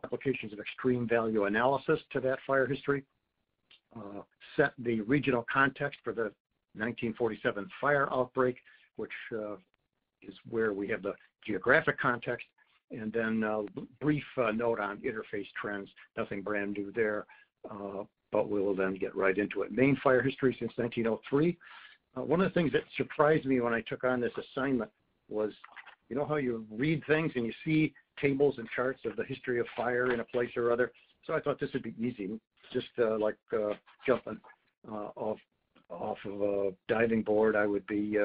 applications of extreme value analysis to that fire history, set the regional context for the 1947 fire outbreak, which is where we have the geographic context, and then a brief note on interface trends, nothing brand new there, but we'll then get right into it. Maine fire history since 1903. One of the things that surprised me when I took on this assignment was, you know how you read things and you see tables and charts of the history of fire in a place or other? So I thought this would be easy, just like jumping off of a diving board. I would be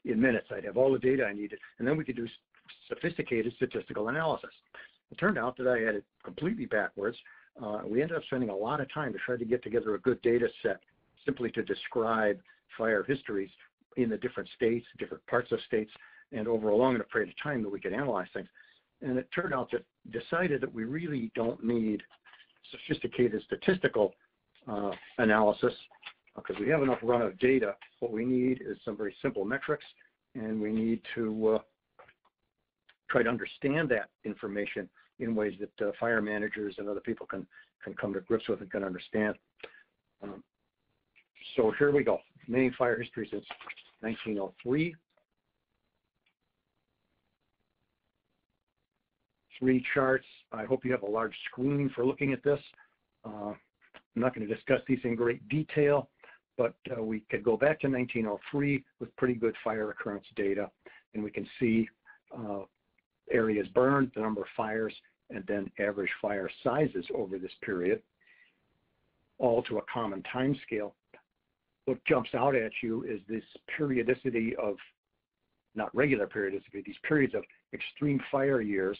in minutes. I'd have all the data I needed, and then we could do sophisticated statistical analysis. It turned out that I had it completely backwards. We ended up spending a lot of time to try to get together a good data set simply to describe fire histories in the different states, different parts of states, and over a long enough period of time that we could analyze things. And it turned out that decided that we really don't need sophisticated statistical analysis because we have enough run of data. What we need is some very simple metrics, and we need to try to understand that information in ways that fire managers and other people can come to grips with and can understand. So here we go. Maine fire history since 1903. 3 charts. I hope you have a large screen for looking at this. I'm not going to discuss these in great detail, but we could go back to 1903 with pretty good fire occurrence data, and we can see areas burned, the number of fires, and then average fire sizes over this period, all to a common time scale. What jumps out at you is this periodicity of, not regular periodicity, these periods of extreme fire years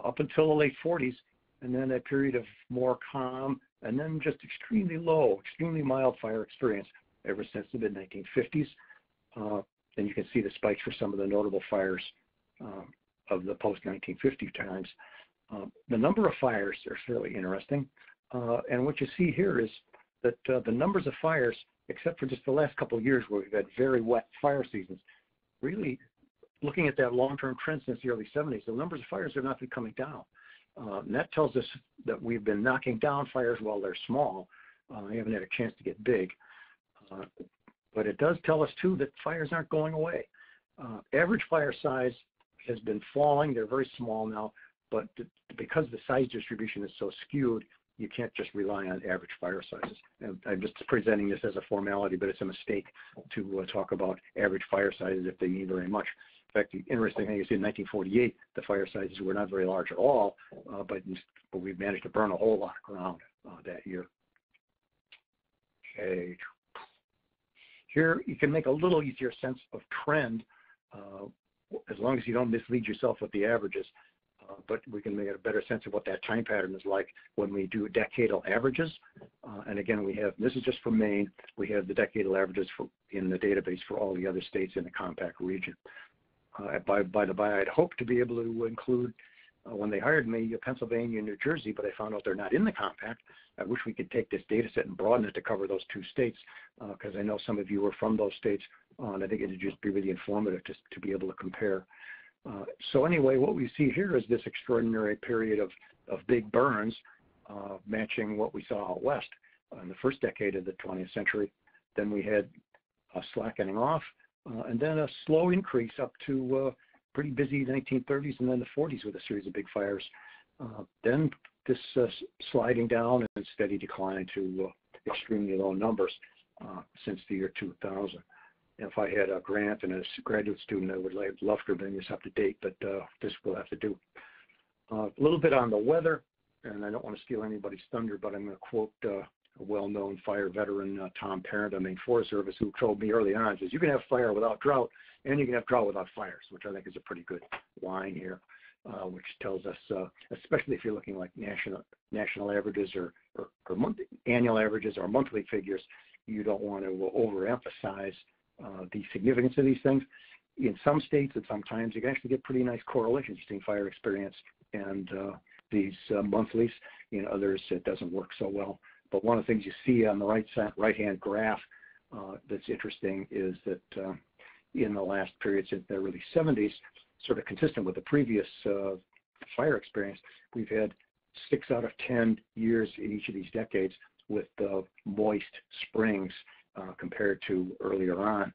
up until the late 40s, and then a period of more calm, and then just extremely low, extremely mild fire experience ever since the mid-1950s. And you can see the spikes for some of the notable fires of the post-1950 times. The number of fires are fairly interesting, and what you see here is that the numbers of fires, except for just the last couple of years where we've had very wet fire seasons, really looking at that long-term trend since the early 70s, the numbers of fires have not been coming down. And that tells us that we've been knocking down fires while they're small. They haven't had a chance to get big. But it does tell us, too, that fires aren't going away. Average fire size has been falling. They're very small now, but because the size distribution is so skewed, you can't just rely on average fire sizes. And I'm just presenting this as a formality, but it's a mistake to talk about average fire sizes if they mean very much. In fact, the interesting thing is in 1948, the fire sizes were not very large at all, but we managed to burn a whole lot of ground that year. Okay. Here, you can make a little easier sense of trend as long as you don't mislead yourself with the averages. But we can make a better sense of what that time pattern is like when we do decadal averages. And again, we have, this is just for Maine, we have the decadal averages in the database for all the other states in the compact region. By the by, I'd hoped to be able to include, when they hired me, Pennsylvania and New Jersey, but I found out they're not in the compact. I wish we could take this data set and broaden it to cover those 2 states, because I know some of you were from those states, and I think it would just be really informative to be able to compare. So anyway, what we see here is this extraordinary period of big burns matching what we saw out west in the first decade of the 20th century. Then we had a slackening off, and then a slow increase up to pretty busy 1930s and then the 40s with a series of big fires. Then this sliding down and steady decline to extremely low numbers since the year 2000. And if I had a grant and a graduate student, I would love to bring this up to date, but this we'll have to do. A little bit on the weather, and I don't want to steal anybody's thunder, but I'm going to quote a well-known fire veteran, Tom Parent, on Maine Forest Service, who told me early on, says, you can have fire without drought, and you can have drought without fires, which I think is a pretty good line here, which tells us, especially if you're looking like national averages or annual averages or monthly figures, you don't want to overemphasize the significance of these things. In some states and sometimes you can actually get pretty nice correlations between fire experience and these monthlies. In others, it doesn't work so well. But one of the things you see on the right-hand graph that's interesting is that in the last period since the early 70s, sort of consistent with the previous fire experience, we've had 6 out of 10 years in each of these decades with moist springs compared to earlier on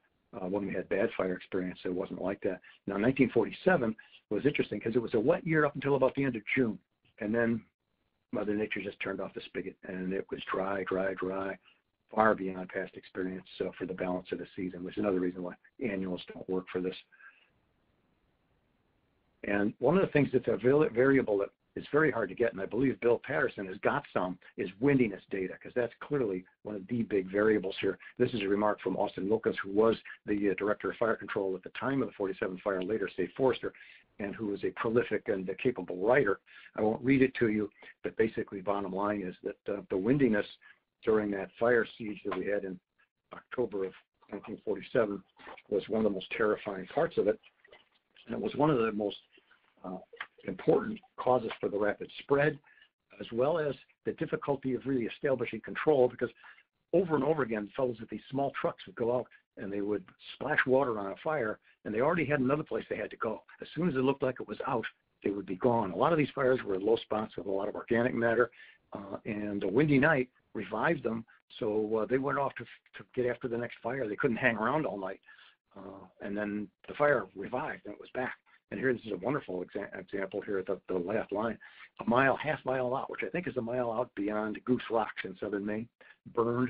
when we had bad fire experience. It wasn't like that. Now, 1947 was interesting because it was a wet year up until about the end of June, and then Mother Nature just turned off the spigot, and it was dry, far beyond past experience for the balance of the season, which is another reason why annuals don't work for this. And one of the things that's a variable that is very hard to get, and I believe Bill Patterson has got some, is windiness data, because that's clearly one of the big variables here. This is a remark from Austin Wilkins, who was the director of fire control at the time of the 47 fire, later state forester, and who is a prolific and capable writer. I won't read it to you, but basically bottom line is that the windiness during that fire siege that we had in October of 1947 was one of the most terrifying parts of it, and it was one of the most important causes for the rapid spread, as well as the difficulty of really establishing control, because over and over again, fellows with these small trucks would go out and they would splash water on a fire, and they already had another place they had to go. As soon as it looked like it was out, they would be gone. A lot of these fires were in low spots with a lot of organic matter, and a windy night revived them, so they went off to get after the next fire. They couldn't hang around all night, and then the fire revived and it was back. And here, this is a wonderful example here at the last line. Half mile out, which I think is a mile out beyond Goose Rocks in southern Maine, burned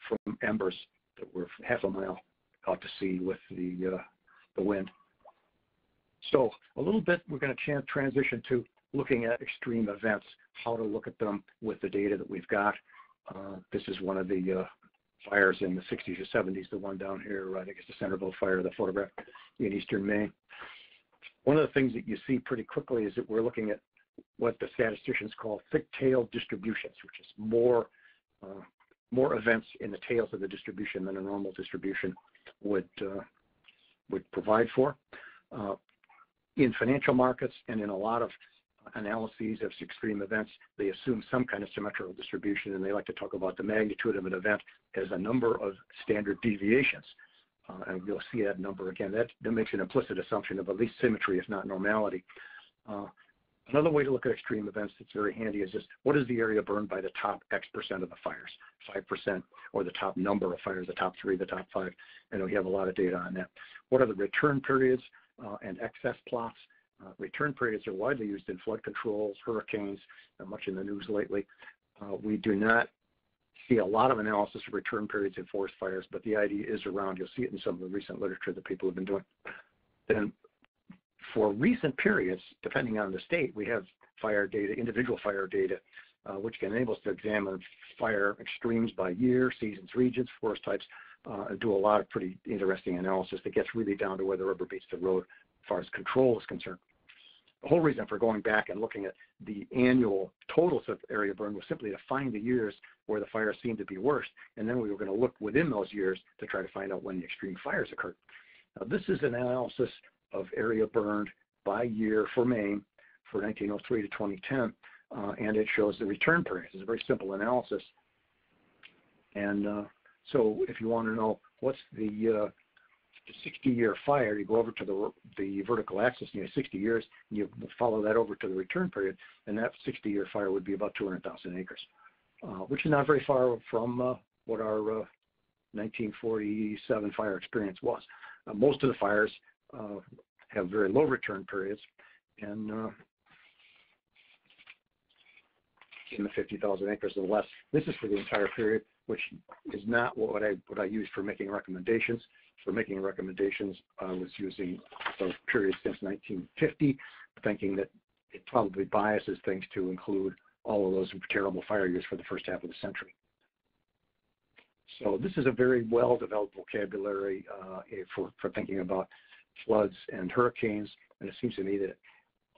from embers that were half a mile out to sea with the wind. So a little bit, we're going to transition to looking at extreme events, how to look at them with the data that we've got. This is one of the fires in the 60s or 70s, the one down here, I think it's the Centerville fire, the photograph in eastern Maine. One of the things that you see pretty quickly is that we're looking at what the statisticians call thick-tailed distributions, which is more events in the tails of the distribution than a normal distribution would provide for. In financial markets and in a lot of analyses of extreme events, they assume some kind of symmetrical distribution, and they like to talk about the magnitude of an event as a number of standard deviations. And you'll see that number again. That makes an implicit assumption of at least symmetry, if not normality. Another way to look at extreme events that's very handy is just what is the area burned by the top X% of the fires, 5%, or the top number of fires, the top 3, the top 5, and we have a lot of data on that. What are the return periods and excess plots? Return periods are widely used in flood controls, hurricanes, much in the news lately. We do not see a lot of analysis of return periods in forest fires, but the idea is around. You'll see it in some of the recent literature that people have been doing. Then for recent periods, depending on the state, we have fire data, individual fire data, which can enable us to examine fire extremes by year, seasons, regions, forest types, and do a lot of pretty interesting analysis that gets really down to where the rubber meets the road as far as control is concerned. The whole reason for going back and looking at the annual totals of area burn was simply to find the years where the fires seemed to be worst, and then we were going to look within those years to try to find out when the extreme fires occurred. Now, this is an analysis of area burned by year for Maine for 1903 to 2010, and it shows the return periods. It's a very simple analysis. And so if you want to know what's the 60-year fire, you go over to the vertical axis, and you have 60 years, and you follow that over to the return period, and that 60-year fire would be about 200,000 acres, which is not very far from what our 1947 fire experience was. Most of the fires have very low return periods, and in the 50,000 acres or less. This is for the entire period, which is not what I use for making recommendations. For making recommendations, I was using the period since 1950, thinking that it probably biases things to include all of those terrible fire years for the first half of the century. So this is a very well-developed vocabulary for thinking about floods and hurricanes, and it seems to me that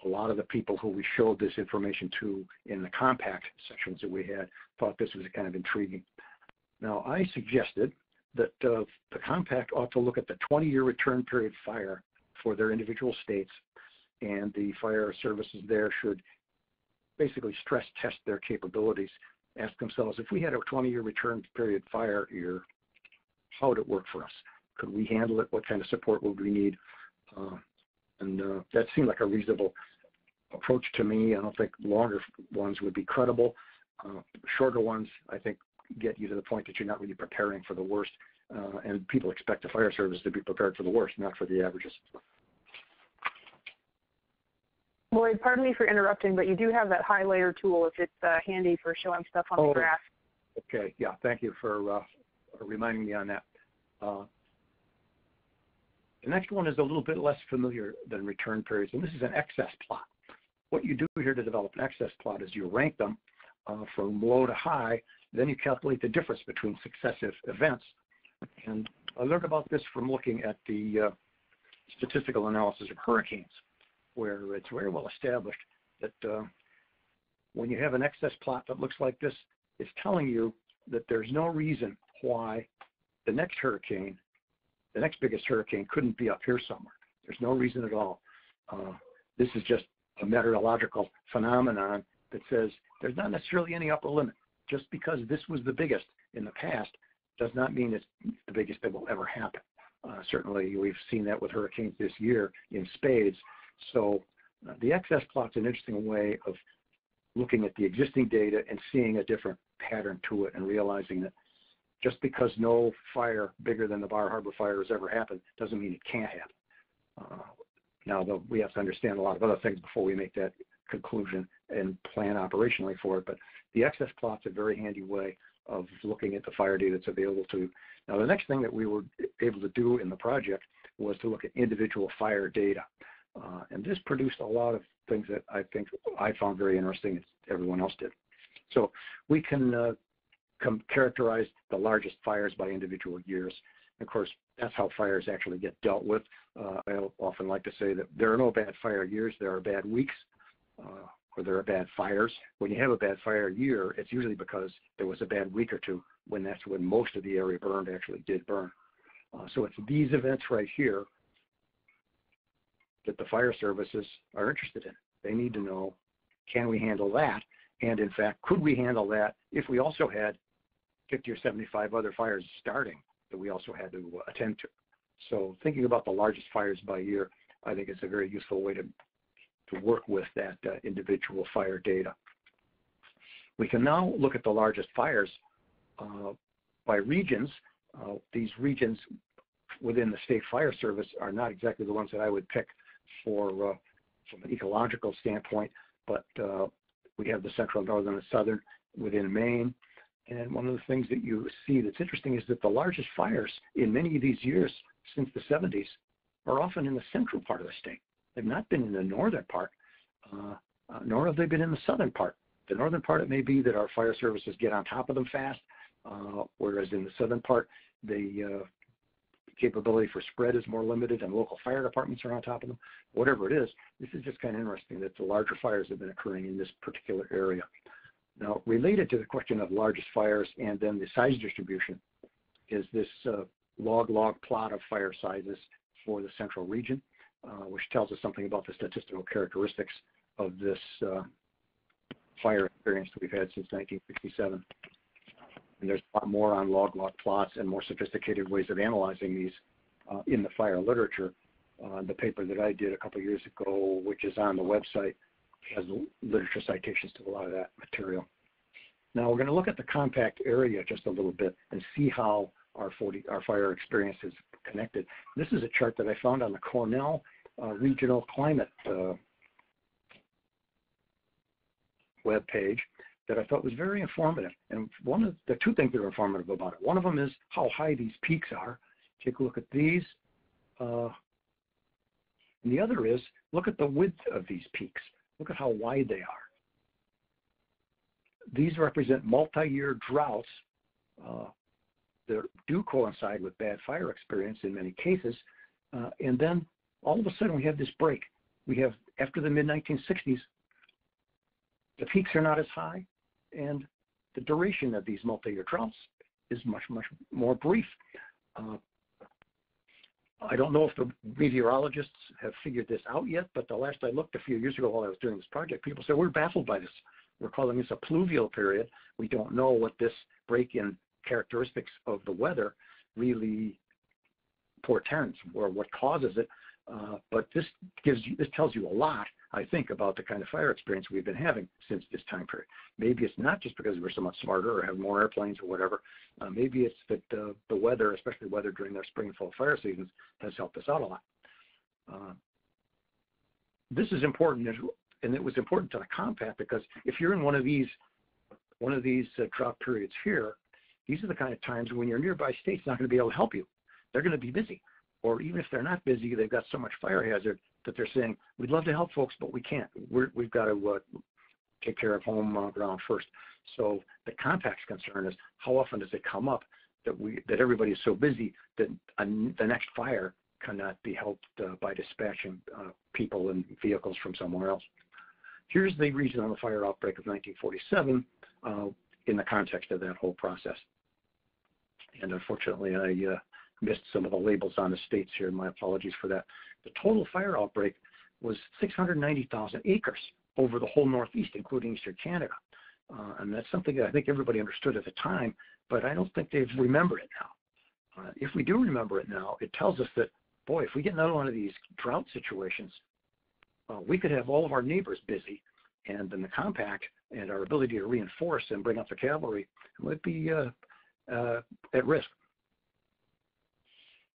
a lot of the people who we showed this information to in the compact sections that we had thought this was kind of intriguing. Now, I suggested that the compact ought to look at the 20-year return period fire for their individual states, and the fire services there should basically stress test their capabilities, ask themselves, if we had a 20-year return period fire year, how would it work for us? Could we handle it? What kind of support would we need? And that seemed like a reasonable approach to me. I don't think longer ones would be credible. Shorter ones, I think, get you to the point that you're not really preparing for the worst, and people expect the fire service to be prepared for the worst, not for the averages. Lloyd, pardon me for interrupting, but you do have that highlighter tool if it's handy for showing stuff on the graph. Okay, yeah, thank you for reminding me on that. The next one is a little bit less familiar than return periods, and this is an excess plot. What you do here to develop an excess plot is you rank them from low to high, then you calculate the difference between successive events. And I learned about this from looking at the statistical analysis of hurricanes, where it's very well established that when you have an excess plot that looks like this, it's telling you that there's no reason why the next hurricane, the next biggest hurricane, couldn't be up here somewhere. There's no reason at all. This is just a meteorological phenomenon that says there's not necessarily any upper limit. Just because this was the biggest in the past does not mean it's the biggest that will ever happen. Certainly, we've seen that with hurricanes this year in spades. So the excess plot's an interesting way of looking at the existing data and seeing a different pattern to it and realizing that just because no fire bigger than the Bar Harbor fire has ever happened doesn't mean it can't happen. Now, though, we have to understand a lot of other things before we make that conclusion and plan operationally for it. But the excess plot's a very handy way of looking at the fire data that's available to you. Now, the next thing that we were able to do in the project was to look at individual fire data. And this produced a lot of things that I think I found very interesting, as everyone else did. So we can characterize the largest fires by individual years. Of course, that's how fires actually get dealt with. I often like to say that there are no bad fire years, there are bad weeks, or there are bad fires. When you have a bad fire year, it's usually because there was a bad week or two when that's when most of the area burned actually did burn. So it's these events right here that the fire services are interested in. They need to know, can we handle that? And in fact, could we handle that if we also had 50 or 75 other fires starting that we also had to attend to? So thinking about the largest fires by year, I think it's a very useful way to work with that individual fire data. We can now look at the largest fires by regions. These regions within the State Fire Service are not exactly the ones that I would pick for from an ecological standpoint, but we have the central, northern, and southern within Maine. And one of the things that you see that's interesting is that the largest fires in many of these years since the 70s are often in the central part of the state. They've not been in the northern part, nor have they been in the southern part. The northern part, it may be that our fire services get on top of them fast, whereas in the southern part, the capability for spread is more limited and local fire departments are on top of them. Whatever it is, this is just kind of interesting that the larger fires have been occurring in this particular area. Now, related to the question of largest fires and then the size distribution is this log plot of fire sizes for the central region, which tells us something about the statistical characteristics of this fire experience that we've had since 1967. And there's a lot more on log plots and more sophisticated ways of analyzing these in the fire literature. The paper that I did a couple of years ago, which is on the website, has literature citations to a lot of that material. Now we're going to look at the compact area just a little bit and see how our fire experience is connected. This is a chart that I found on the Cornell Regional Climate web page that I thought was very informative. And one of the two things that are informative about it, one of them is how high these peaks are. Take a look at these. And the other is, look at the width of these peaks. Look at how wide they are. These represent multi-year droughts that do coincide with bad fire experience in many cases. And then all of a sudden we have this break. We have, after the mid-1960s, the peaks are not as high, and the duration of these multi-year droughts is much, much more brief. I don't know if the meteorologists have figured this out yet, but the last I looked a few years ago while I was doing this project, people said, we're baffled by this. We're calling this a pluvial period. We don't know what this break in characteristics of the weather really portends or what causes it. But this tells you a lot I think, about the kind of fire experience we've been having since this time period. Maybe it's not just because we're so much smarter or have more airplanes or whatever. Maybe it's that the weather, especially weather during their spring and fall fire seasons, has helped us out a lot. This is important, and it was important to the compact because if you're in one of these drought periods here, these are the kind of times when your nearby state's not going to be able to help you. They're going to be busy. Or even if they're not busy, they've got so much fire hazard that they're saying, we'd love to help folks, but we can't. We've got to take care of home ground first. So the compact's concern is how often does it come up that everybody is so busy that the next fire cannot be helped by dispatching people and vehicles from somewhere else. Here's the region on the fire outbreak of 1947 in the context of that whole process. And unfortunately, I missed some of the labels on the states here. My apologies for that. The total fire outbreak was 690,000 acres over the whole Northeast, including Eastern Canada. And that's something that I think everybody understood at the time, but I don't think they've remembered it now. If we do remember it now, it tells us that, boy, if we get another one of these drought situations, we could have all of our neighbors busy, and then the compact and our ability to reinforce and bring up the cavalry would be at risk.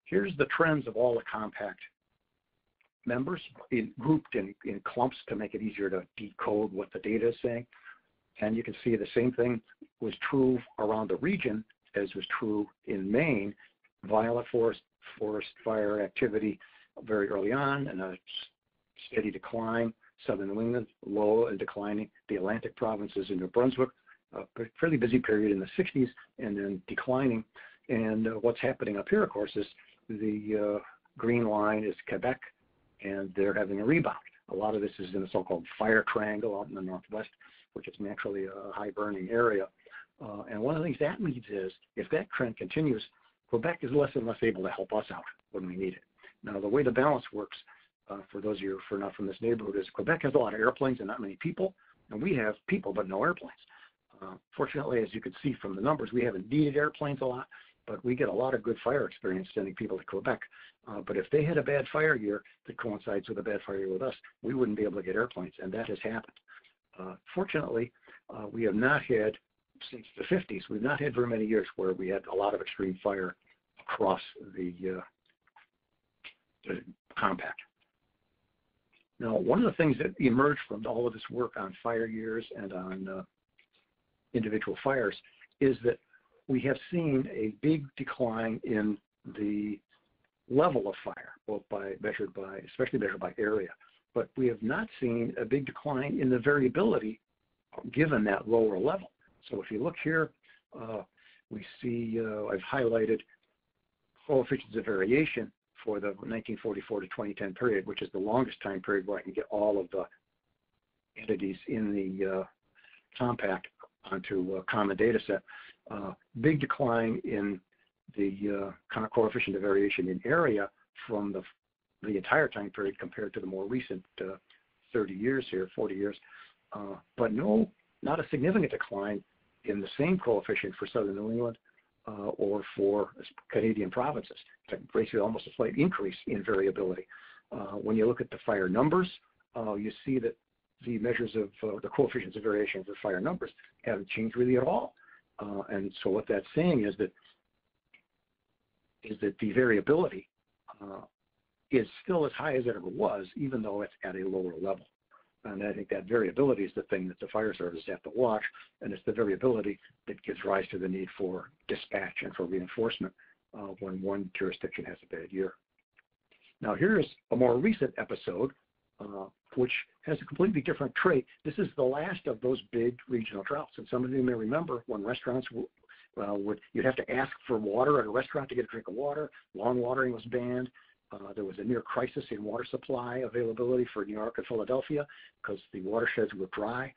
Here's the trends of all the compact members grouped in clumps to make it easier to decode what the data is saying. And you can see the same thing was true around the region as was true in Maine. Violent forest fire activity very early on and a steady decline. Southern New England, low and declining. The Atlantic provinces in New Brunswick, a fairly busy period in the 60s and then declining. And what's happening up here, of course, is the green line is Quebec, and they're having a rebound. A lot of this is in the so-called fire triangle out in the northwest, which is naturally a high-burning area. And one of the things that means is, if that trend continues, Quebec is less and less able to help us out when we need it. Now, the way the balance works, for those of you who are not from this neighborhood, is Quebec has a lot of airplanes and not many people, and we have people but no airplanes. Fortunately, as you can see from the numbers, we haven't needed airplanes a lot, but we get a lot of good fire experience sending people to Quebec. But if they had a bad fire year that coincides with a bad fire year with us, we wouldn't be able to get airplanes, and that has happened. Fortunately, we have not had, since the 50s, we've not had very many years where we had a lot of extreme fire across the compact. Now, one of the things that emerged from all of this work on fire years and on individual fires is that we have seen a big decline in the level of fire, both especially measured by area. But we have not seen a big decline in the variability given that lower level. So if you look here, we see I've highlighted coefficients of variation for the 1944 to 2010 period, which is the longest time period where I can get all of the entities in the compact onto a common data set. Big decline in the coefficient of variation in area from the entire time period compared to the more recent 30 years here, 40 years, but not a significant decline in the same coefficient for Southern New England or for Canadian provinces. In fact, basically almost a slight increase in variability. When you look at the fire numbers, you see that the measures of the coefficients of variation for fire numbers haven't changed really at all. And so what that's saying is that the variability is still as high as it ever was, even though it's at a lower level. And I think that variability is the thing that the fire service have to watch, and it's the variability that gives rise to the need for dispatch and for reinforcement when one jurisdiction has a bad year. Now here's a more recent episode which has a completely different trait. This is the last of those big regional droughts. And some of you may remember when restaurants you'd have to ask for water at a restaurant to get a drink of water. Lawn watering was banned. There was a near crisis in water supply availability for New York and Philadelphia because the watersheds were dry.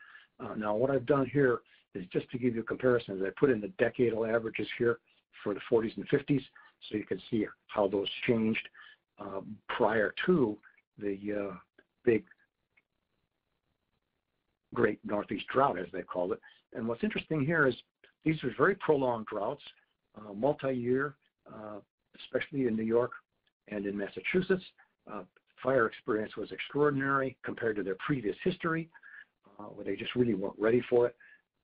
Now what I've done here is just to give you comparisons. I put in the decadal averages here for the 40s and 50s so you can see how those changed prior to the big Great Northeast Drought, as they called it. And what's interesting here is these are very prolonged droughts, multi-year, especially in New York and in Massachusetts, fire experience was extraordinary compared to their previous history, where they just really weren't ready for it.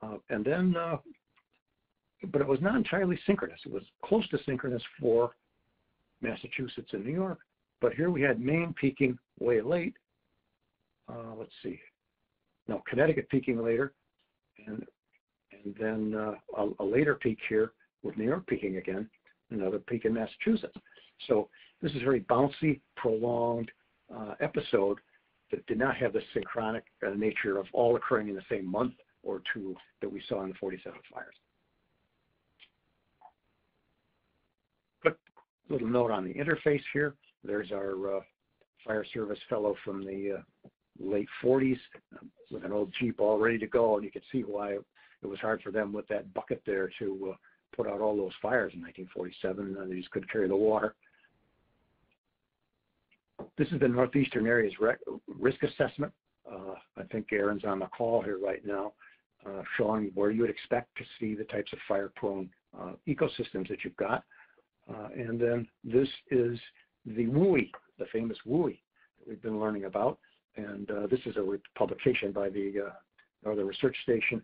But it was not entirely synchronous. It was close to synchronous for Massachusetts and New York. But here we had Maine peaking way late. Let's see. No, Connecticut peaking later, and then a later peak here with New York peaking again, another peak in Massachusetts. So this is a very bouncy, prolonged episode that did not have the synchronic nature of all occurring in the same month or two that we saw in the 47 fires. Quick little note on the interface here. There's our fire service fellow from the late 40s with an old Jeep all ready to go, and you can see why it was hard for them with that bucket there to put out all those fires in 1947. They just couldn't carry the water. This is the Northeastern area's risk assessment. I think Aaron's on the call here right now, showing where you would expect to see the types of fire-prone ecosystems that you've got. And then this is the WUI, the famous WUI that we've been learning about. And this is a publication by the Northern Research Station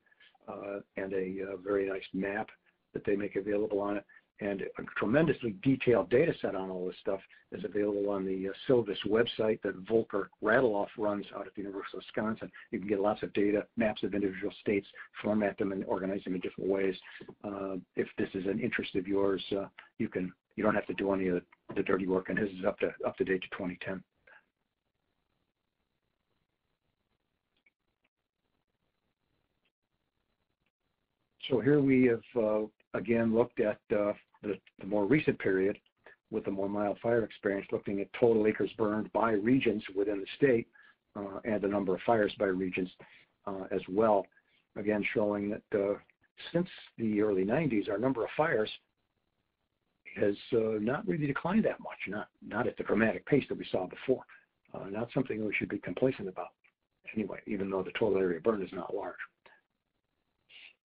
and a very nice map that they make available on it. And a tremendously detailed data set on all this stuff is available on the Silvis website that Volker Radeloff runs out at the University of Wisconsin. You can get lots of data, maps of individual states, format them and organize them in different ways. If this is an interest of yours, you don't have to do any of the dirty work, and his is up to date to 2010. So here we have again looked at the more recent period with the more mild fire experience, looking at total acres burned by regions within the state and the number of fires by regions as well. Again, showing that since the early 90s, our number of fires has not really declined that much, not at the dramatic pace that we saw before. Not something we should be complacent about anyway, even though the total area burned is not large.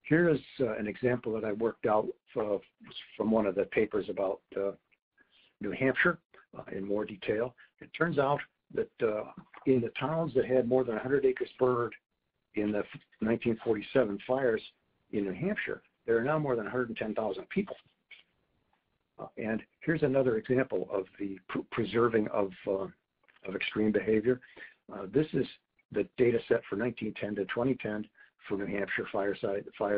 Here is an example that I worked out from one of the papers about New Hampshire in more detail. It turns out that in the towns that had more than 100 acres burned in the 1947 fires in New Hampshire, there are now more than 110,000 people. And here's another example of the preserving of extreme behavior. This is the data set for 1910 to 2010 for New Hampshire fire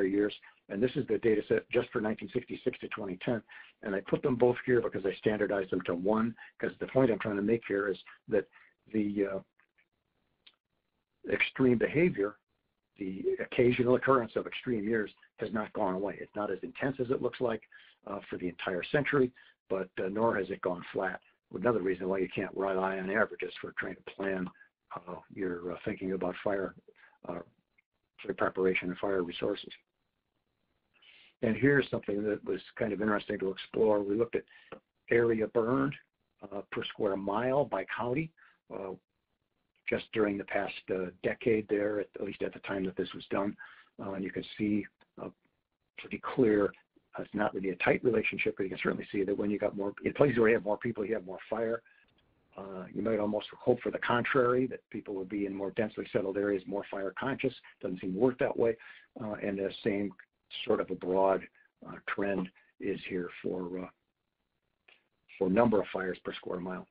years, and this is the data set just for 1966 to 2010. And I put them both here because I standardized them to one, because the point I'm trying to make here is that the extreme behavior, the occasional occurrence of extreme years, has not gone away. It's not as intense as it looks like for the entire century, but nor has it gone flat. Another reason why you can't rely on averages for trying to plan your thinking about fire preparation and fire resources. And here's something that was kind of interesting to explore. We looked at area burned per square mile by county just during the past decade there, at least at the time that this was done. And you can see pretty clear, it's not really a tight relationship, but you can certainly see that when you got more, in places where you have more people, you have more fire. You might almost hope for the contrary, that people would be in more densely settled areas more fire conscious. Doesn't seem to work that way. And the same sort of a broad trend is here for number of fires per square mile.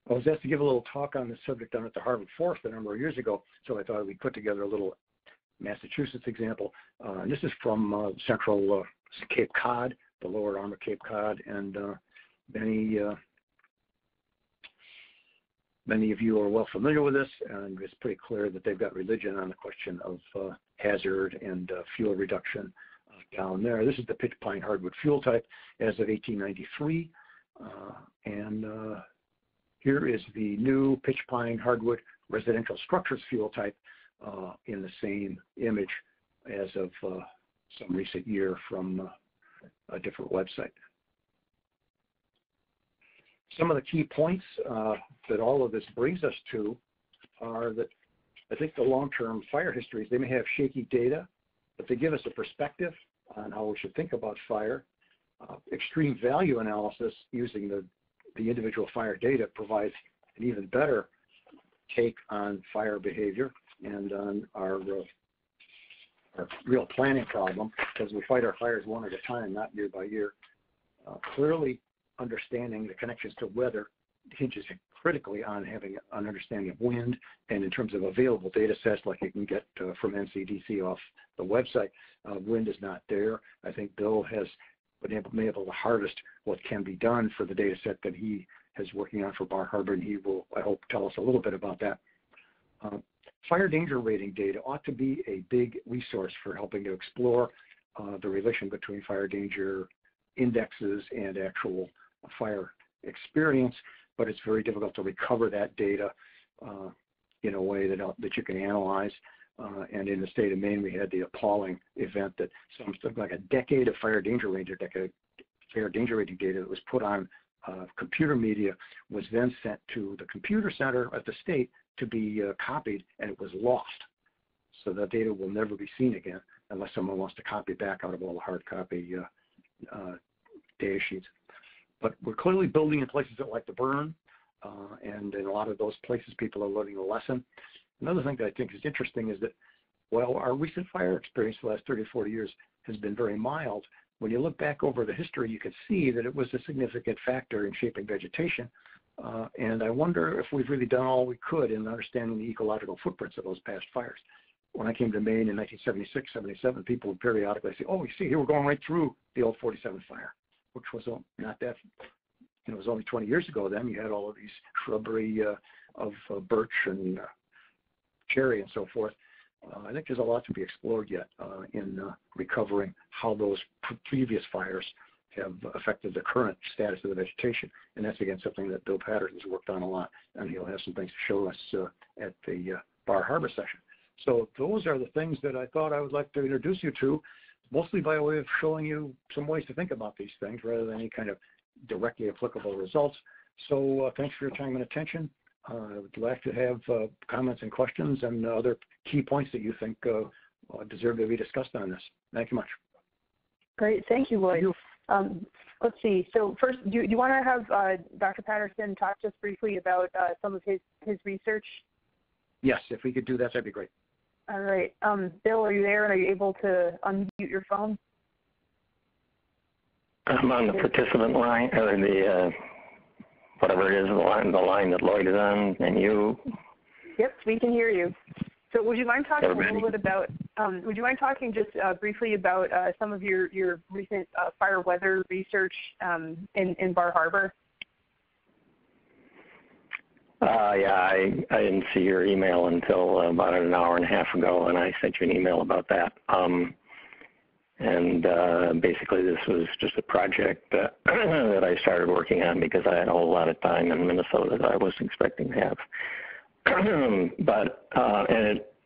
I was asked to give a little talk on this subject down at the Harvard Forest a number of years ago, so I thought we'd put together a little Massachusetts example. And this is from central Cape Cod, the lower arm of Cape Cod, and many of you are well familiar with this, and it's pretty clear that they've got religion on the question of hazard and fuel reduction down there. This is the pitch pine hardwood fuel type as of 1893, and here is the new pitch pine hardwood residential structures fuel type in the same image as of some recent year from a different website. Some of the key points that all of this brings us to are that I think the long-term fire histories, they may have shaky data, but they give us a perspective on how we should think about fire. Extreme value analysis using the the individual fire data provides an even better take on fire behavior and on our real planning problem, because we fight our fires one at a time, not year by year. Clearly understanding the connections to weather hinges critically on having an understanding of wind, and in terms of available data sets like you can get from NCDC off the website, wind is not there. I think Bill has been able to harvest what can be done for the data set that he is working on for Bar Harbor, and he will, I hope, tell us a little bit about that. Fire danger rating data ought to be a big resource for helping to explore the relation between fire danger indexes and actual fire experience, but it's very difficult to recover that data in a way that you can analyze. And in the state of Maine, we had the appalling event that something like a decade of fire danger rating data that was put on computer media was then sent to the computer center at the state to be copied, and it was lost. So that data will never be seen again unless someone wants to copy back out of all the hard copy data sheets. But we're clearly building in places that like to burn, and in a lot of those places people are learning a lesson. Another thing that I think is interesting is that while our recent fire experience the last 30 or 40 years has been very mild, when you look back over the history, you can see that it was a significant factor in shaping vegetation. And I wonder if we've really done all we could in understanding the ecological footprints of those past fires. When I came to Maine in 1976, 77, people would periodically say, oh, you see, here we're going right through the old 47 fire, which was not that, it was only 20 years ago then. You had all of these shrubbery of birch and cherry and so forth. I think there's a lot to be explored yet in recovering how those previous fires have affected the current status of the vegetation. And that's, again, something that Bill Patterson's worked on a lot, and he'll have some things to show us at the Bar Harbor session. So those are the things that I thought I would like to introduce you to, mostly by way of showing you some ways to think about these things rather than any kind of directly applicable results. So thanks for your time and attention. I would like to have comments and questions and other key points that you think deserve to be discussed on this. Thank you much. Great. Thank you, Lloyd. Let's see. So first, do you want to have Dr. Patterson talk just briefly about some of his research? Yes, if we could do that, that'd be great. All right. Bill, are you there, and are you able to unmute your phone? I'm on the participant line, or the whatever it is, the line that Lloyd is on, and you. Yep, we can hear you. So would you mind talking a little bit about, would you mind talking just briefly about some of your recent fire weather research in Bar Harbor? Yeah, I didn't see your email until about an hour and a half ago, and I sent you an email about that. And basically this was just a project that I started working on because I had a whole lot of time in Minnesota that I wasn't expecting to have. And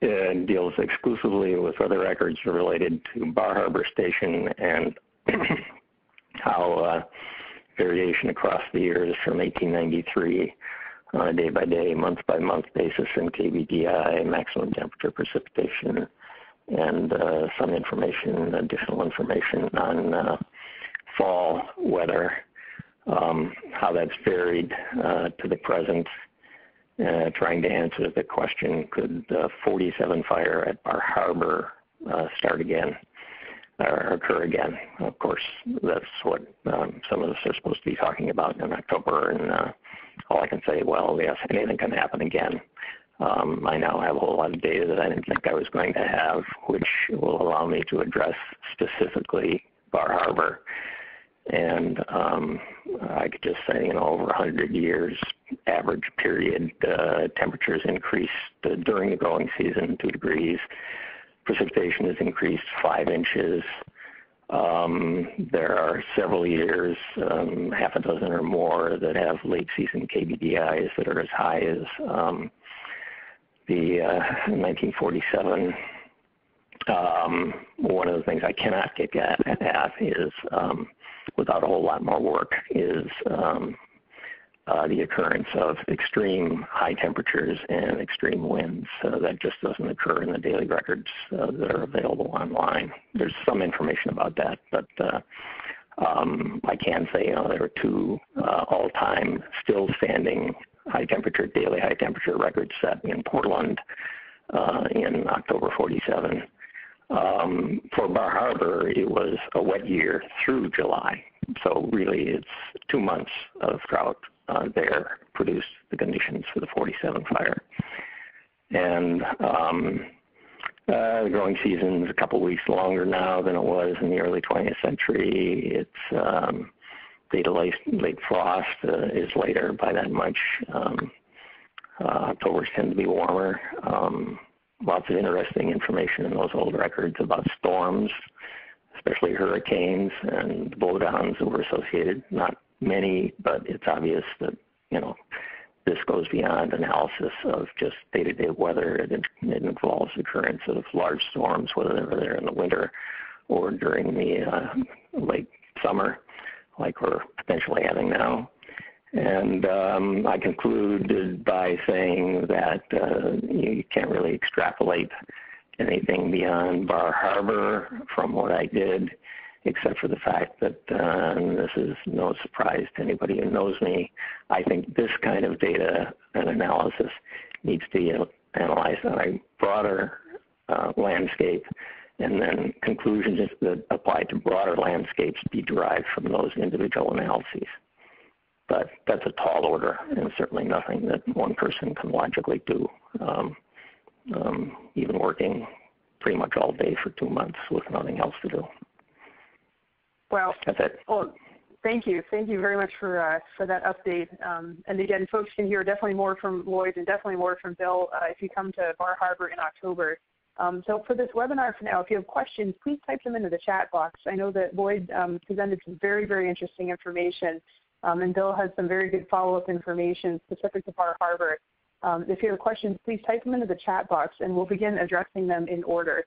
it deals exclusively with weather records related to Bar Harbor Station and how variation across the years from 1893 on a day-by-day, month-by-month basis in KBDI, maximum temperature, precipitation, and some information, additional information on fall weather, how that's varied to the present, trying to answer the question, could 47 fire at Bar Harbor start again or occur again? Of course, that's what some of us are supposed to be talking about in October, and all I can say, well, yes, anything can happen again. I now have a whole lot of data that I didn't think I was going to have, which will allow me to address specifically Bar Harbor. And I could just say, over 100 years, average period, temperatures increased during the growing season 2 degrees. Precipitation has increased 5 inches. There are several years, half a dozen or more, that have late season KBDIs that are as high as the 1947. One of the things I cannot get at is, without a whole lot more work, is the occurrence of extreme high temperatures and extreme winds. That just doesn't occur in the daily records that are available online. There's some information about that, but I can say there were two all-time still standing daily high temperature records set in Portland in October 47. For Bar Harbor, it was a wet year through July. So really it's 2 months of drought there produced the conditions for the 47 fire. And the growing season's a couple weeks longer now than it was in the early 20th century. It's date of late frost is later by that much. Octobers tend to be warmer. Lots of interesting information in those old records about storms, especially hurricanes and blowdowns that were associated. Not many, but it's obvious that, this goes beyond analysis of just day-to-day weather. It involves the occurrence of large storms, whether they're in the winter or during the late summer, like we're potentially having now. And I concluded by saying that you can't really extrapolate anything beyond Bar Harbor from what I did, except for the fact that, and this is no surprise to anybody who knows me, I think this kind of data and analysis needs to be analyzed on a broader landscape, and then conclusions that apply to broader landscapes be derived from those individual analyses. But that's a tall order, and certainly nothing that one person can logically do, even working pretty much all day for 2 months with nothing else to do. Well, that's it. Well, thank you. Thank you very much for that update. And again, folks can hear definitely more from Lloyd and definitely more from Bill if you come to Bar Harbor in October. So for this webinar for now, if you have questions, please type them into the chat box. I know that Lloyd presented some very, very interesting information, and Bill has some very good follow-up information specific to Bar Harbor. If you have questions, please type them into the chat box, and we'll begin addressing them in order.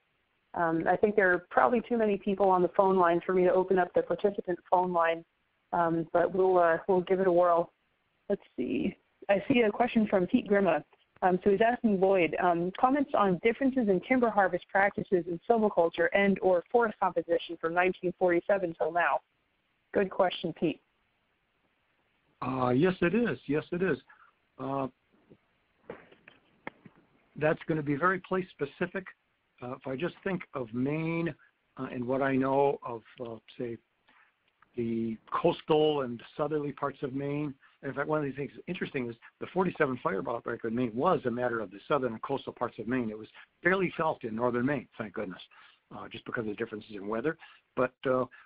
I think there are probably too many people on the phone line for me to open up the participant phone line, but we'll give it a whirl. Let's see. I see a question from Pete Grima. So he's asking Lloyd, comments on differences in timber harvest practices in silviculture and or forest composition from 1947 till now. Good question, Pete. Yes, it is. Yes, it is. That's going to be very place specific. If I just think of Maine and what I know of, say, the coastal and southerly parts of Maine, and in fact, one of the things that's interesting is the 47 fire outbreak in Maine was a matter of the southern and coastal parts of Maine. It was barely felt in northern Maine, thank goodness, just because of the differences in weather. But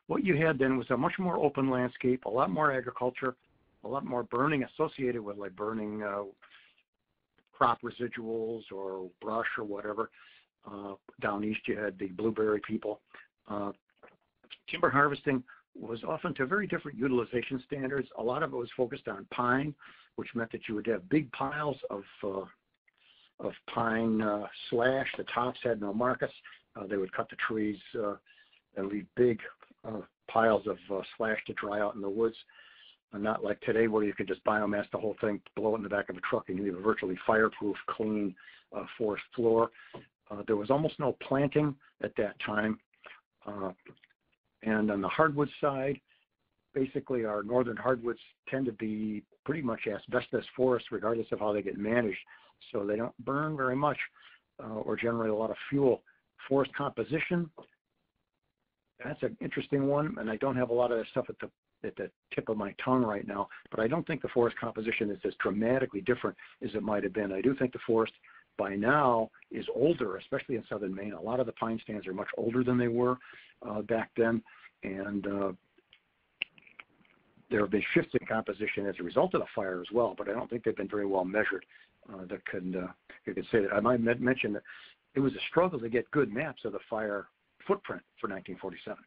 what you had then was a much more open landscape, a lot more agriculture, a lot more burning associated with, like burning crop residuals or brush or whatever. Down east you had the blueberry people. Timber harvesting was often to very different utilization standards. A lot of it was focused on pine, which meant that you would have big piles of pine slash. The tops had no markets. They would cut the trees and leave big piles of slash to dry out in the woods. Not like today where you could just biomass the whole thing, blow it in the back of a truck, and you leave a virtually fireproof, clean forest floor. There was almost no planting at that time. And on the hardwood side, basically our northern hardwoods tend to be pretty much asbestos forests regardless of how they get managed. So they don't burn very much or generate a lot of fuel. Forest composition, that's an interesting one, and I don't have a lot of that stuff at the tip of my tongue right now, but I don't think the forest composition is as dramatically different as it might have been. I do think the forest by now is older, especially in southern Maine. A lot of the pine stands are much older than they were back then, and there have been shifts in composition as a result of the fire as well, but I don't think they've been very well measured that could say that. I might mention that it was a struggle to get good maps of the fire footprint for 1947.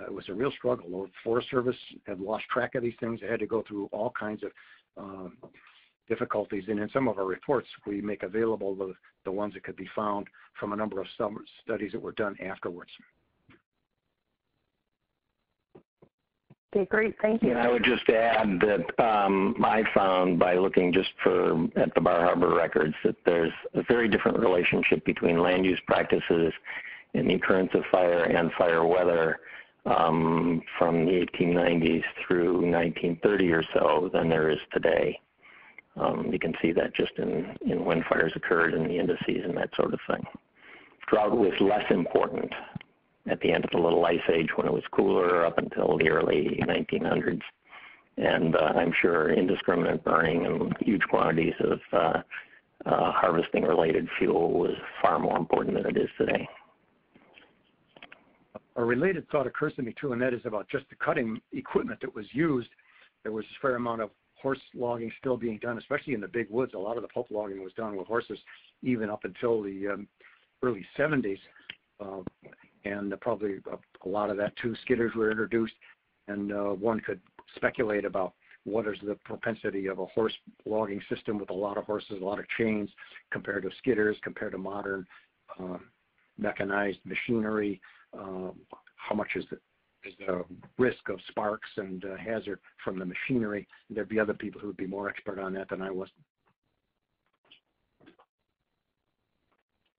It was a real struggle. The Forest Service had lost track of these things. They had to go through all kinds of difficulties. And in some of our reports, we make available the ones that could be found from a number of studies that were done afterwards. Okay, great. Thank you. And I would just add that I found by looking just at the Bar Harbor records that there's a very different relationship between land use practices and the occurrence of fire and fire weather from the 1890s through 1930 or so than there is today. You can see that just in when fires occurred in the indices and that sort of thing. Drought was less important at the end of the Little Ice Age when it was cooler up until the early 1900s. And I'm sure indiscriminate burning and huge quantities of harvesting-related fuel was far more important than it is today. A related thought occurs to me too, and that is about just the cutting equipment that was used. There was a fair amount of horse logging still being done, especially in the big woods. A lot of the pulp logging was done with horses even up until the early 70s. And probably a lot of that too, skidders were introduced, and one could speculate about what is the propensity of a horse logging system with a lot of horses, a lot of chains, compared to skidders, compared to modern mechanized machinery. How much is the risk of sparks and hazard from the machinery? There'd be other people who would be more expert on that than I was.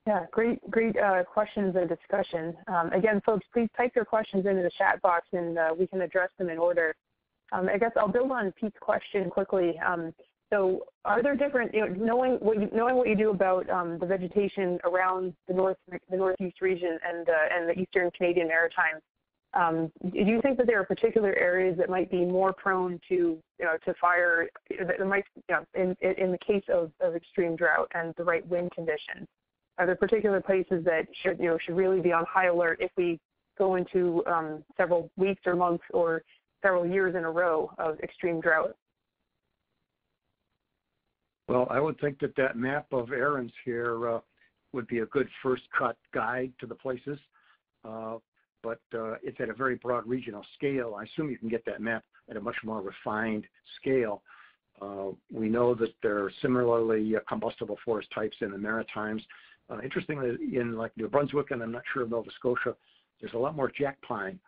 Yeah, great questions and discussion. Again, folks, please type your questions into the chat box and we can address them in order. I guess I'll build on Pete's question quickly. So are there different, knowing what you do about the vegetation around the northeast region and the eastern Canadian Maritimes, do you think that there are particular areas that might be more prone to fire, that might, in the case of extreme drought and the right wind conditions? Are there particular places that should really be on high alert if we go into several weeks or months or several years in a row of extreme drought? Well, I would think that map of Aaron's here would be a good first cut guide to the places, but it's at a very broad regional scale. I assume you can get that map at a much more refined scale. We know that there are similarly combustible forest types in the Maritimes. Interestingly, in like New Brunswick, and I'm not sure of Nova Scotia, there's a lot more jack pine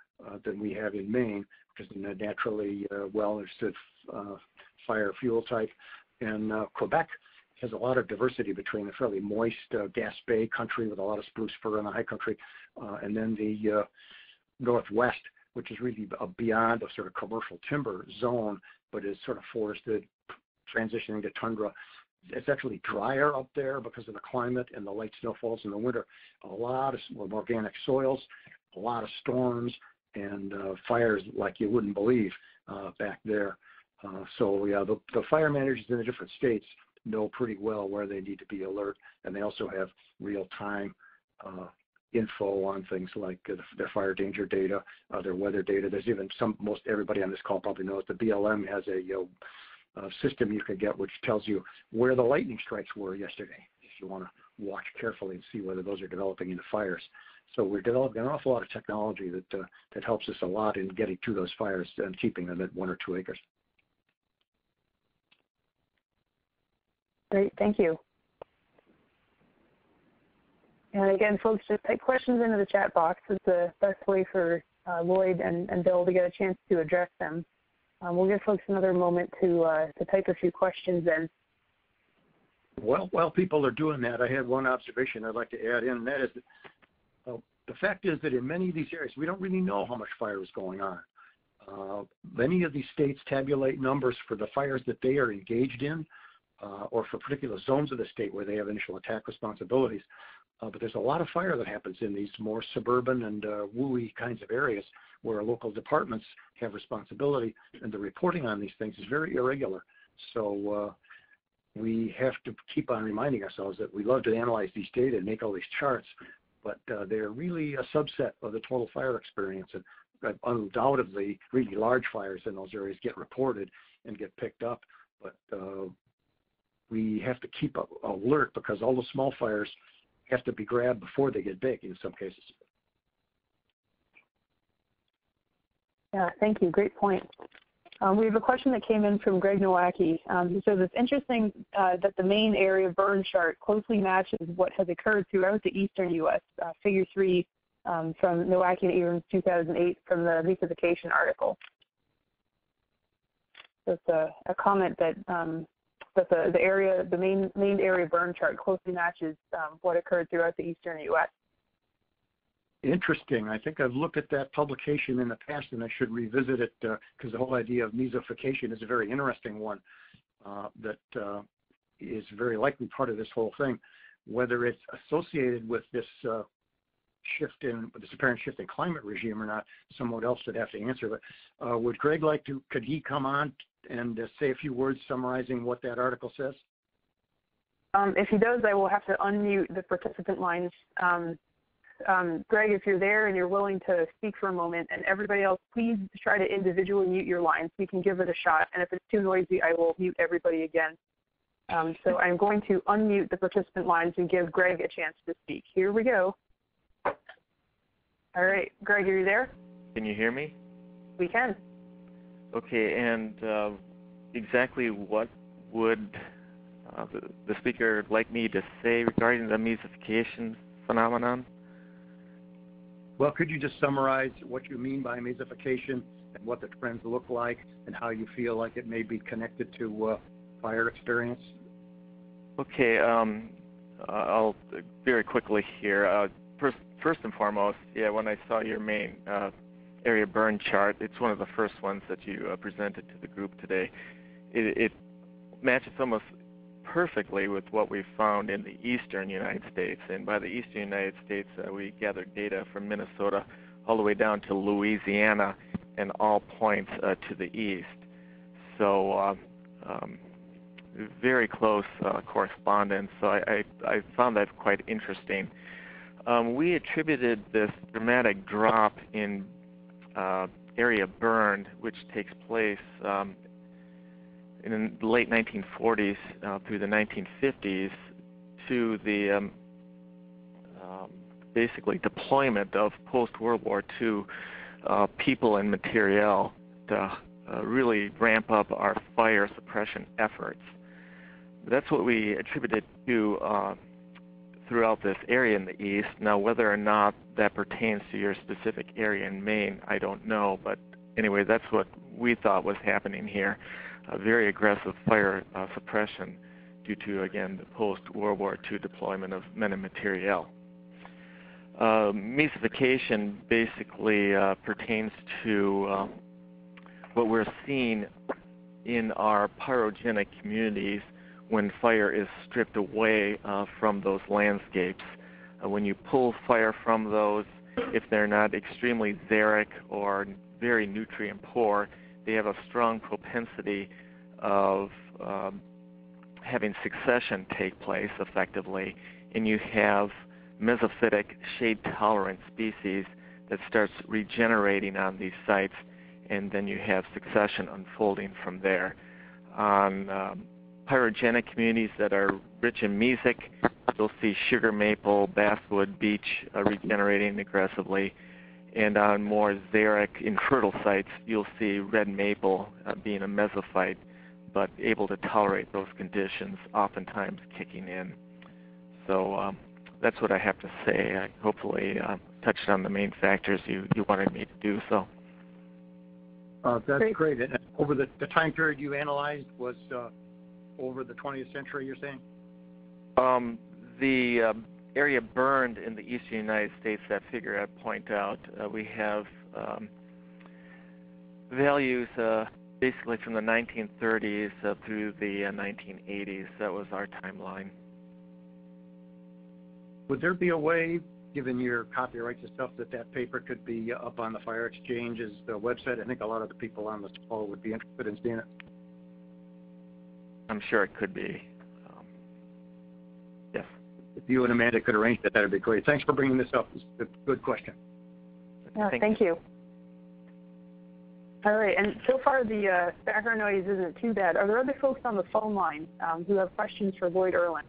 than we have in Maine, which is a naturally well understood fire fuel type. And Quebec has a lot of diversity between the fairly moist Gaspé country with a lot of spruce fir in the high country, and then the Northwest, which is really beyond a sort of commercial timber zone, but is sort of forested, transitioning to tundra. It's actually drier up there because of the climate and the light snowfalls in the winter. A lot of organic soils, a lot of storms, and fires like you wouldn't believe back there. So yeah, the fire managers in the different states know pretty well where they need to be alert, and they also have real-time info on things like their fire danger data, their weather data. There's even most everybody on this call probably knows the BLM has a system you can get which tells you where the lightning strikes were yesterday if you want to watch carefully and see whether those are developing into fires. So we're developing an awful lot of technology that helps us a lot in getting to those fires and keeping them at 1 or 2 acres. Great, thank you. And again, folks, just type questions into the chat box. It's the best way for Lloyd and Bill to get a chance to address them. We'll give folks another moment to type a few questions in. Well, while people are doing that, I had one observation I'd like to add in, and that is that the fact is that in many of these areas, we don't really know how much fire is going on. Many of these states tabulate numbers for the fires that they are engaged in, or for particular zones of the state where they have initial attack responsibilities. But there's a lot of fire that happens in these more suburban and wooey kinds of areas where local departments have responsibility, and the reporting on these things is very irregular. So we have to keep on reminding ourselves that we love to analyze these data and make all these charts, but they're really a subset of the total fire experience. And undoubtedly, really large fires in those areas get reported and get picked up, but we have to keep alert because all the small fires have to be grabbed before they get big in some cases. Yeah, thank you. Great point. We have a question that came in from Greg Nowacki. He says it's interesting that the Maine area burn chart closely matches what has occurred throughout the eastern U.S. Figure 3 from Nowacki and Abrams 2008 from the Reunification article. So it's a comment that the Maine area burn chart closely matches what occurred throughout the eastern U.S. Interesting. I think I've looked at that publication in the past, and I should revisit it because the whole idea of mesophication is a very interesting one that is very likely part of this whole thing. Whether it's associated with this this apparent shift in climate regime or not, someone else would have to answer. But would Greg could he come on and say a few words summarizing what that article says? If he does, I will have to unmute the participant lines. Greg, if you're there and you're willing to speak for a moment, and everybody else, please try to individually mute your lines. We can give it a shot, and if it's too noisy, I will mute everybody again. So I'm going to unmute the participant lines and give Greg a chance to speak. Here we go. All right, Greg, are you there? Can you hear me? We can. Okay, and exactly what would the speaker like me to say regarding the mesophication phenomenon? Well, could you just summarize what you mean by mesophication and what the trends look like and how you feel like it may be connected to fire experience? Okay, I'll very quickly here. First and foremost, when I saw your Maine area burn chart, it's one of the first ones that you presented to the group today. It matches almost perfectly with what we found in the eastern United States. And by the eastern United States, we gathered data from Minnesota all the way down to Louisiana and all points to the east. So very close correspondence. So I found that quite interesting. We attributed this dramatic drop in area burned, which takes place in the late 1940s through the 1950s, to the basically deployment of post-World War II people and materiel to really ramp up our fire suppression efforts. That's what we attributed to throughout this area in the east. Now, whether or not that pertains to your specific area in Maine, I don't know. But anyway, that's what we thought was happening here. Very aggressive fire suppression due to, again, the post-World War II deployment of men and materiel. Mesophication basically pertains to what we're seeing in our pyrogenic communities when fire is stripped away from those landscapes. When you pull fire from those, if they're not extremely xeric or very nutrient poor, they have a strong propensity of having succession take place effectively, and you have mesophytic shade-tolerant species that starts regenerating on these sites, and then you have succession unfolding from there. On pyrogenic communities that are rich in mesic, you'll see sugar maple, basswood, beech regenerating aggressively. And on more xeric, infertile sites, you'll see red maple being a mesophyte, but able to tolerate those conditions, oftentimes kicking in. So that's what I have to say. I hopefully touched on the main factors you wanted me to do so. That's great. And over the time period you analyzed was over the 20th century, you're saying? The area burned in the eastern United States, that figure I point out, we have values basically from the 1930s through the 1980s. That was our timeline. Would there be a way, given your copyrights and stuff, that paper could be up on the Fire Exchange's website? I think a lot of the people on this call would be interested in seeing it. I'm sure it could be. Yes. If you and Amanda could arrange that, that would be great. Thanks for bringing this up. It's a good question. Yeah, thank you. All right, and so far the background noise isn't too bad. Are there other folks on the phone line who have questions for Lloyd Irland?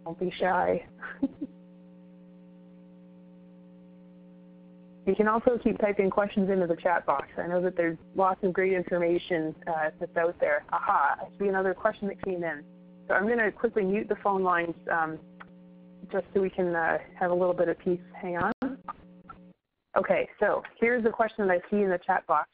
Don't be shy. You can also keep typing questions into the chat box. I know that there's lots of great information that's out there. Aha, I see another question that came in. So I'm going to quickly mute the phone lines just so we can have a little bit of peace. Hang on. Okay, so here's the question that I see in the chat box.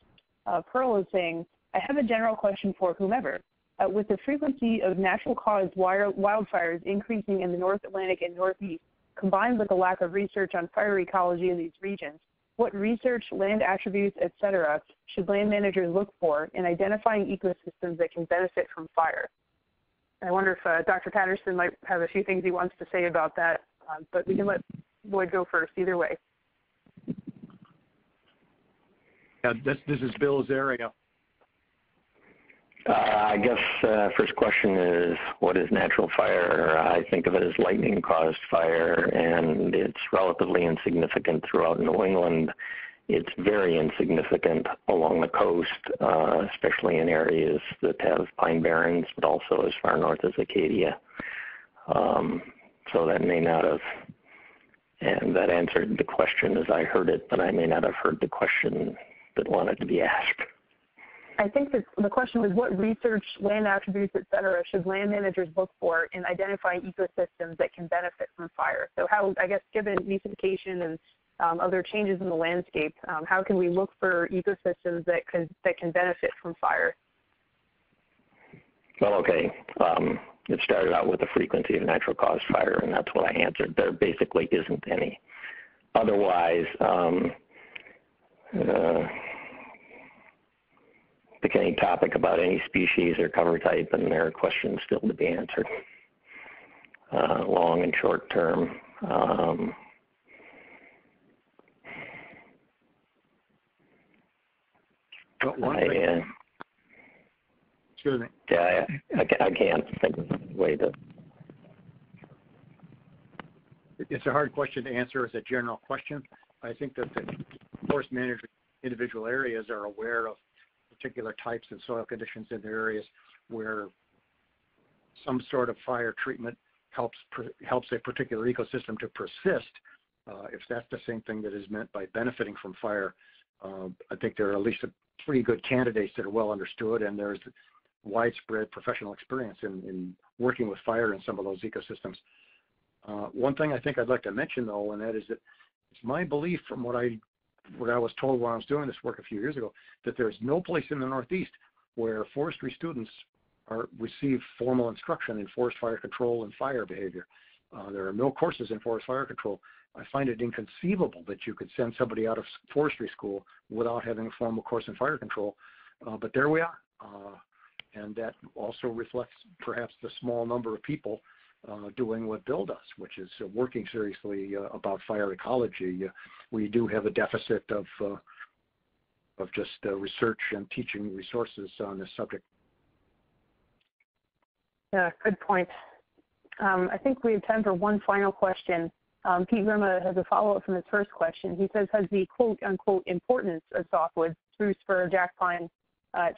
Pearl is saying, I have a general question for whomever. With the frequency of natural caused wildfires increasing in the North Atlantic and Northeast, combined with the lack of research on fire ecology in these regions, what research, land attributes, etc., should land managers look for in identifying ecosystems that can benefit from fire? I wonder if Dr. Patterson might have a few things he wants to say about that, but we can let Lloyd go first either way. Yeah, this is Bill's area. I guess first question is, what is natural fire? I think of it as lightning-caused fire, and it's relatively insignificant throughout New England. It's very insignificant along the coast, especially in areas that have pine barrens, but also as far north as Acadia. So that may not have, and that answered the question as I heard it, but I may not have heard the question that wanted to be asked. I think that the question was, what research, land attributes, et cetera, should land managers look for in identifying ecosystems that can benefit from fire? So how, I guess, given nidification and other changes in the landscape, how can we look for ecosystems that can benefit from fire? Well, okay. It started out with the frequency of natural caused fire, and that's what I answered. There basically isn't any. Otherwise, pick any topic about any species or cover type, and there are questions still to be answered, long and short term. Excuse me. Yeah, I can't think of a way to. It's a hard question to answer as a general question. I think that the forest managers in individual areas are aware of particular types and soil conditions in their areas where some sort of fire treatment helps a particular ecosystem to persist. If that's the same thing that is meant by benefiting from fire, I think there are at least pretty good candidates that are well understood, and there's widespread professional experience in working with fire in some of those ecosystems. One thing I think I'd like to mention, though, and that is that it's my belief from what I was told when I was doing this work a few years ago, that there's no place in the Northeast where forestry students receive formal instruction in forest fire control and fire behavior. There are no courses in forest fire control. I find it inconceivable that you could send somebody out of forestry school without having a formal course in fire control, but there we are. And that also reflects perhaps the small number of people doing what Bill does, which is working seriously about fire ecology. We do have a deficit of just research and teaching resources on this subject. Yeah, good point. I think we have time for one final question. Pete Grima has a follow-up from his first question. He says, has the quote-unquote importance of softwoods, spruce, fir, jack pine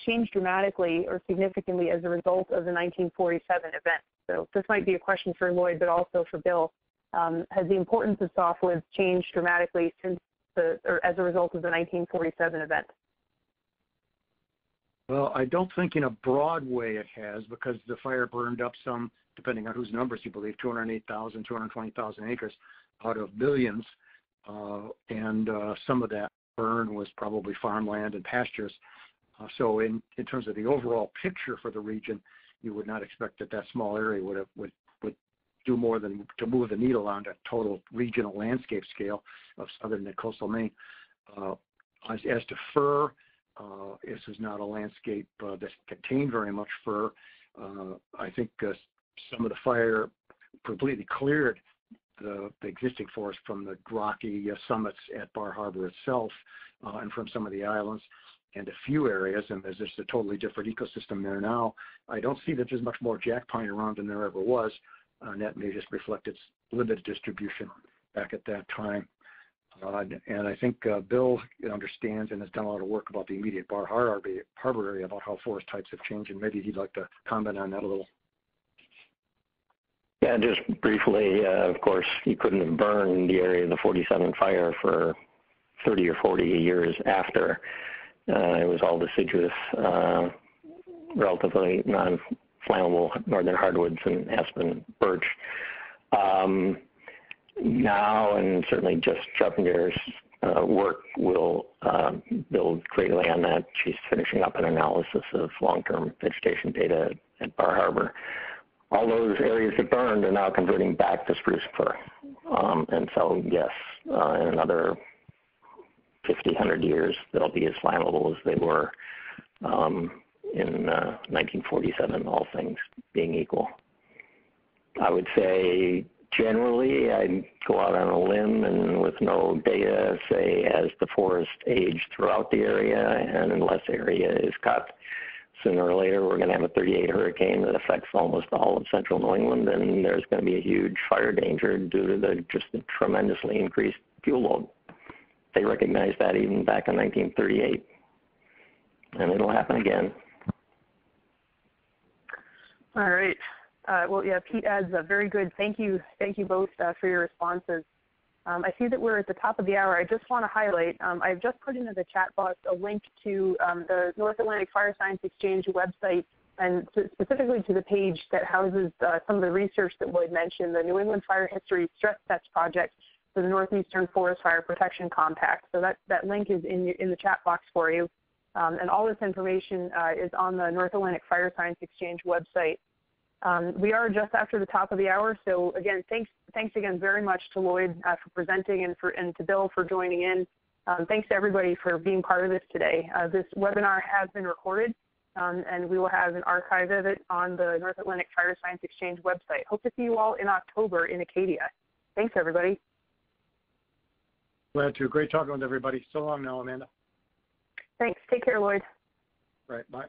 changed dramatically or significantly as a result of the 1947 event? So this might be a question for Lloyd, but also for Bill. Has the importance of softwoods changed dramatically since or as a result of the 1947 event? Well, I don't think in a broad way it has, because the fire burned up some, depending on whose numbers you believe, 208,000, 220,000 acres out of millions, and some of that burn was probably farmland and pastures. So in terms of the overall picture for the region, you would not expect that small area would do more than to move the needle on a total regional landscape scale of southern and coastal Maine. As to fir, this is not a landscape that contained very much fir. I think some of the fire completely cleared the existing forest from the rocky summits at Bar Harbor itself and from some of the islands and a few areas, and there's just a totally different ecosystem there now. I don't see that there's much more jack pine around than there ever was, and that may just reflect its limited distribution back at that time. And I think Bill understands and has done a lot of work about the immediate Bar Harbor area about how forest types have changed, and maybe he'd like to comment on that a little. Yeah, just briefly, of course, you couldn't have burned the area of the 47 fire for 30 or 40 years after. It was all deciduous, relatively non-flammable northern hardwoods and aspen birch. Now, and certainly just sharpened years work will build greatly on that. She's finishing up an analysis of long-term vegetation data at Bar Harbor. All those areas that burned are now converting back to spruce fir. And so, yes, in another 50, 100 years, they'll be as flammable as they were in 1947, all things being equal. I would say generally I'd go out on a limb and with no data say as the forest aged throughout the area and unless area is cut, sooner or later we're going to have a 38 hurricane that affects almost all of central New England, and there's going to be a huge fire danger due to the tremendously increased fuel load. They recognized that even back in 1938, and it'll happen again. All right. Well, yeah, Pete adds very good. Thank you both for your responses. I see that we're at the top of the hour. I just want to highlight, I've just put into the chat box a link to the North Atlantic Fire Science Exchange website, and specifically to the page that houses some of the research that Lloyd mentioned, the New England Fire History Stress Test Project for the Northeastern Forest Fire Protection Compact. So that link is in the chat box for you. And all this information is on the North Atlantic Fire Science Exchange website. We are just after the top of the hour, so again, thanks again very much to Lloyd for presenting and to Bill for joining in. Thanks to everybody for being part of this today. This webinar has been recorded, and we will have an archive of it on the North Atlantic Fire Science Exchange website. Hope to see you all in October in Acadia. Thanks, everybody. Glad to. Great talking with everybody. So long now, Amanda. Thanks. Take care, Lloyd. Right. Bye.